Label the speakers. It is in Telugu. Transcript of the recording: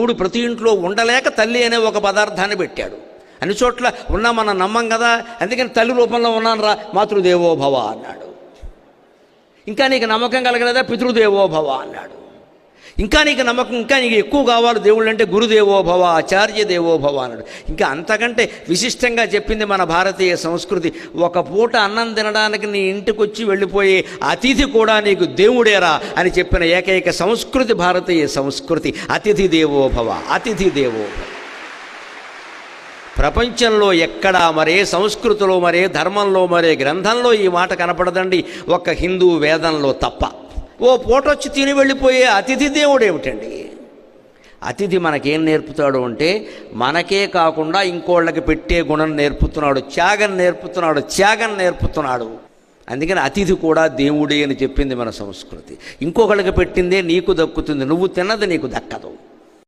Speaker 1: దేవుడు ప్రతి ఇంట్లో ఉండలేక తల్లి అనే ఒక పదార్థాన్ని పెట్టాడు. అన్ని చోట్ల ఉన్నా మనం నమ్మం కదా, అందుకని తల్లి రూపంలో ఉన్నాను రా మాతృదేవో భవ అన్నాడు. ఇంకా నీకు నమ్మకం కలగలేదా పితృదేవో భవ అన్నాడు. ఇంకా నీకు నమ్మకం, ఇంకా నీకు ఎక్కువ కావాలి దేవుళ్ళు అంటే గురుదేవో భవ ఆచార్య దేవో భవ అన్నాడు. ఇంకా అంతకంటే విశిష్టంగా చెప్పింది మన భారతీయ సంస్కృతి. ఒక పూట అన్నం తినడానికి నీ ఇంటికి వచ్చి వెళ్ళిపోయే అతిథి కూడా నీకు దేవుడేరా అని చెప్పిన ఏకైక సంస్కృతి భారతీయ సంస్కృతి. అతిథి దేవో భవ, అతిథి దేవో భవ. ప్రపంచంలో ఎక్కడా మరే సంస్కృతిలో, మరే ధర్మంలో, మరే గ్రంథంలో ఈ మాట కనపడదండి, ఒక్క హిందూ వేదంలో తప్ప. ఓ పూట వచ్చి తిని వెళ్ళిపోయే అతిథి దేవుడు ఏమిటండి? అతిథి మనకేం నేర్పుతాడు అంటే మనకే కాకుండా ఇంకోళ్ళకి పెట్టే గుణం నేర్పుతున్నాడు, త్యాగం నేర్పుతున్నాడు. అందుకని అతిథి కూడా దేవుడే అని చెప్పింది మన సంస్కృతి. ఇంకొకళ్ళకి పెట్టిందే నీకు దక్కుతుంది, నువ్వు తిన్నది నీకు దక్కదు.